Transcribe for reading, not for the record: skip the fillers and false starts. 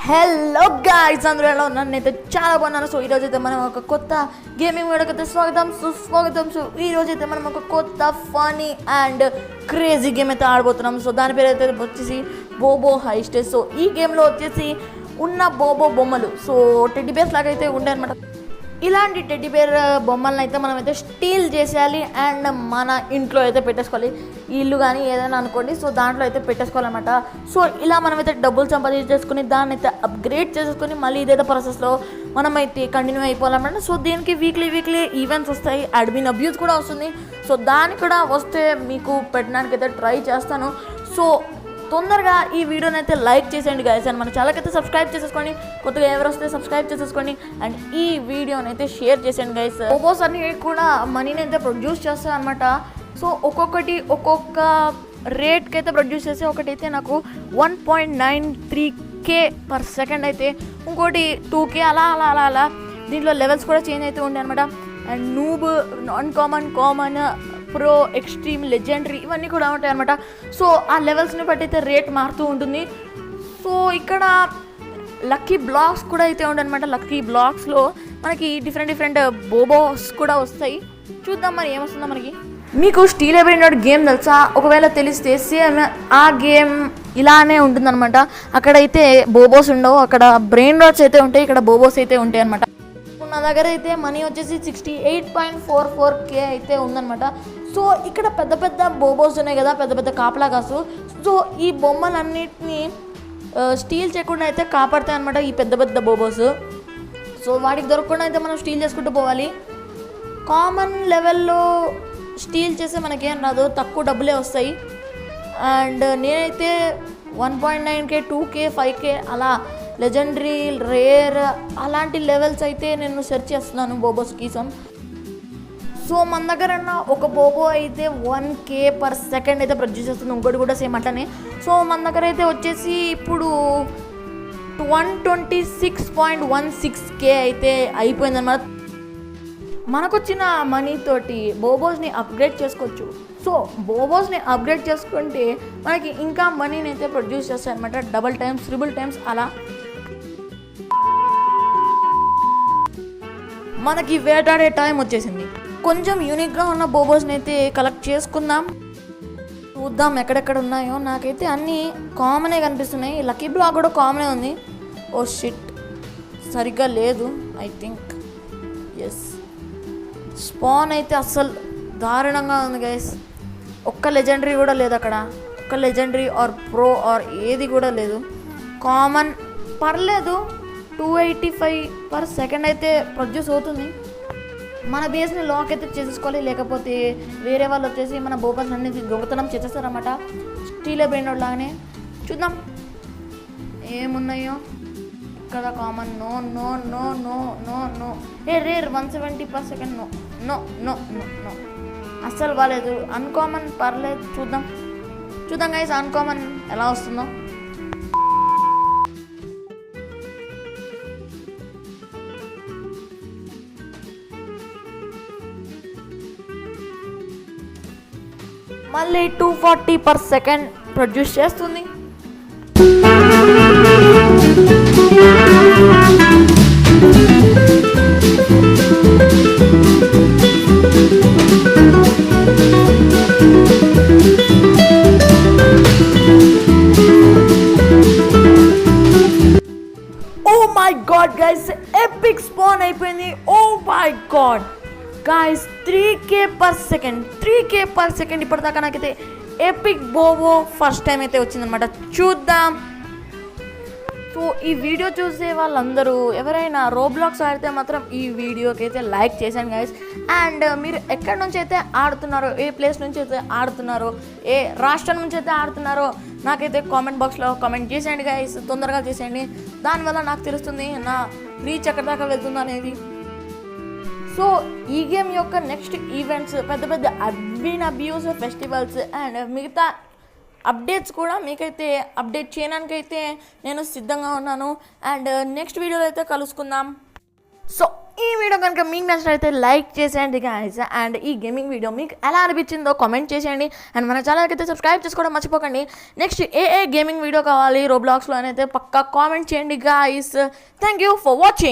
Hello guys, అందరూ ఎలా ఉన్నారు? నేనైతే చాలా బాగున్నాను. సో ఈరోజు అయితే మనం ఒక కొత్త గేమింగ్ వీడియోకి అయితే సుస్వాగతం. సో ఈరోజు అయితే మనం ఒక కొత్త ఫనీ అండ్ క్రేజీ గేమ్ అయితే ఆడబోతున్నాం. సో దాని పేరు అయితే వచ్చేసి బోబో హైస్ట్. సో ఈ గేమ్లో వచ్చేసి ఉన్న బోబో బొమ్మలు సో టెడ్డీ బేర్స్ లాగా అయితే ఉంటాయి అనమాట. ఇలాంటి టెడ్డీ బేర్ బొమ్మలను అయితే మనం అయితే స్టీల్ చేసేయాలి అండ్ మన ఇంట్లో అయితే పెట్టేసుకోవాలి. ఇల్లు కానీ ఏదైనా అనుకోండి, సో దాంట్లో అయితే పెట్టేసుకోవాలన్నమాట. సో ఇలా మనమైతే డబ్బులు సంపాదించేసుకుని దాన్ని అయితే అప్గ్రేడ్ చేసేసుకొని మళ్ళీ ఇదేదో ప్రాసెస్లో మనమైతే కంటిన్యూ అయిపోవాలన్నమాట. సో దీనికి వీక్లీ ఈవెంట్స్ వస్తాయి, అడ్మిన్ అబ్యూస్ కూడా వస్తుంది. సో దానికి కూడా వస్తే మీకు పెట్టడానికి అయితే ట్రై చేస్తాను. సో తొందరగా ఈ వీడియోని అయితే లైక్ చేసేయండి గైస్, అండ్ మన ఛానల్కి సబ్స్క్రైబ్ చేసేసుకోండి. కొత్తగా ఎవరు వస్తే సబ్స్క్రైబ్ చేసేసుకోండి అండ్ ఈ వీడియోని అయితే షేర్ చేసేయండి గైస్. బోబోస్ అన్ని కూడా మనీని అయితే ప్రొడ్యూస్ చేస్తాయి అనమాట. సో ఒక్కొక్కటి ఒక్కొక్క రేట్కి అయితే ప్రొడ్యూస్ చేస్తే ఒకటైతే నాకు 1.93K per second అయితే, ఇంకోటి 2K అలా దీంట్లో లెవెల్స్ కూడా చేంజ్ అయితే ఉంటాయి అనమాట. And noob, non common, pro, extreme, legendary ఇవన్నీ కూడా ఉంటాయి అనమాట. సో ఆ లెవెల్స్ని బట్టి అయితే రేట్ మారుతూ ఉంటుంది. సో ఇక్కడ లక్కీ బ్లాక్స్ కూడా అయితే ఉంటాయి అనమాట. లక్కీ బ్లాక్స్లో మనకి డిఫరెంట్ బోబోస్ కూడా వస్తాయి. చూద్దాం మరి ఏమొస్తుందో మనకి. మీకు స్టీల్ ఎబినోడ్ గేమ్ తెలుసా? ఒకవేళ తెలిస్తే సేమ్ ఆ గేమ్ ఇలానే ఉంటుందన్నమాట. అక్కడైతే బోబోస్ ఉండవు, అక్కడ బ్రెయిన్ రాట్స్ అయితే ఉంటాయి, ఇక్కడ బోబోస్ అయితే ఉంటాయి అనమాట. నా దగ్గర అయితే మనీ వచ్చేసి 68.44K అయితే ఉందన్నమాట. సో ఇక్కడ పెద్ద బోబోస్ ఉన్నాయి కదా, పెద్ద కాపలా కాసు. సో ఈ బొమ్మలన్నిటిని స్టీల్ చేయకుండా అయితే కాపాడతాయి అనమాట ఈ పెద్ద బోబోస్. సో వాటికి దొరకకుండా అయితే మనం స్టీల్ చేసుకుంటూ పోవాలి. కామన్ లెవెల్లో స్టీల్ చేస్తే మనకేం రాదు, తక్కువ డబ్బులే వస్తాయి. అండ్ నేనైతే 1.9K, 2K, 5K అలా లెజెండరీ, రేర్ అలాంటి లెవెల్స్ అయితే నేను సెర్చ్ చేస్తున్నాను బోబోస్ కోసం. సో మన దగ్గర ఒక బోబో అయితే 1K per second అయితే ప్రొడ్యూస్ చేస్తుంది, ఇంకోటి కూడా సేమ్ అట్లనే. సో మన దగ్గర అయితే వచ్చేసి ఇప్పుడు 126.16K అయితే అయిపోయిందన్నమాట. మనకొచ్చిన మనీతోటి బోబోస్ని అప్గ్రేడ్ చేసుకోవచ్చు. సో బోబోస్ని అప్గ్రేడ్ చేసుకుంటే మనకి ఇంకా మనీని అయితే ప్రొడ్యూస్ చేస్తాయి అనమాట, డబుల్ టైమ్స్, ట్రిపుల్ టైమ్స్ అలా. మనకి వేటాడే టైం వచ్చేసింది. కొంచెం యూనిక్గా ఉన్న బోబోస్ని అయితే కలెక్ట్ చేసుకుందాం. చూద్దాం ఎక్కడెక్కడ ఉన్నాయో. నాకైతే అన్నీ కామనే కనిపిస్తున్నాయి. లక్కీ బ్లాక్ కూడా కామనే ఉంది. ఓ షిట్, సరిగ్గా లేదు ఐ థింక్. ఎస్, స్పాన్ అయితే అస్సలు దారుణంగా ఉంది గైస్. ఒక్క లెజెండరీ కూడా లేదు అక్కడ, ఒక్క లెజెండరీ ఆర్ ప్రో ఆర్ ఏది కూడా లేదు. కామన్ పర్లేదు, 285 per second అయితే ప్రొడ్యూస్ అవుతుంది. మన బేస్ని లాక్ అయితే చేసేసుకోవాలి, లేకపోతే వేరే వాళ్ళు వచ్చేసి మన బోబోస్ అన్ని దొంగతనం చేసేస్తారన్నమాట స్టీల్ బ్రెయిన్ లాగానే. చూద్దాం ఏమున్నాయో ఇక్కడ. Common no no no no no no. Rare 170 per second no no no no no అస్సలు బాగాలేదు. అన్కామన్ పర్లేదు, చూద్దాం గైస్ అన్కామన్ ఎలా వస్తుందో. మళ్ళీ 240 per second ప్రొడ్యూస్ చేస్తుంది. Oh my god guys, epic spawn అయిపోయింది. Oh my god guys, 3K per second ఇప్పటిదాకా నాకైతే ఎపిక్ బోబో ఫస్ట్ టైం అయితే వచ్చిందనమాట. చూద్దాం. సో ఈ వీడియో చూసే వాళ్ళందరూ ఎవరైనా రోబ్లాక్స్ ఆడితే మాత్రం ఈ వీడియోకి అయితే లైక్ చేశాను గైస్. అండ్ మీరు ఎక్కడి నుంచి అయితే ఆడుతున్నారో, ఏ ప్లేస్ నుంచి అయితే ఆడుతున్నారో, ఏ రాష్ట్రం నుంచి అయితే ఆడుతున్నారో నాకైతే కామెంట్ బాక్స్లో కామెంట్ చేసేయండి గైస్, తొందరగా చేసేయండి. దానివల్ల నాకు తెలుస్తుంది నా రీచ్ ఎక్కడి దాకా వెళ్తుందో అనేది. సో ఈ గేమ్ యొక్క నెక్స్ట్ ఈవెంట్స్, పెద్ద అడ్మిన్ అబ్యూస్, ఫెస్టివల్స్ అండ్ మిగతా అప్డేట్స్ కూడా మీకైతే అప్డేట్ చేయడానికి అయితే నేను సిద్ధంగా ఉన్నాను. అండ్ నెక్స్ట్ వీడియోలో అయితే కలుసుకుందాం. సో ఈ వీడియో కనుక మీకు నచ్చినట్లయితే లైక్ చేసేయండి గాయస్. అండ్ ఈ గేమింగ్ వీడియో మీకు ఎలా అనిపించిందో కామెంట్ చేసేయండి. అండ్ మన ఛానల్కి అయితే సబ్స్క్రైబ్ చేసుకోవడం మర్చిపోకండి. నెక్స్ట్ ఏ గేమింగ్ వీడియో కావాలి రోబ్లాక్స్లో అని అయితే పక్కా కామెంట్ చేయండి guys. Thank you for watching.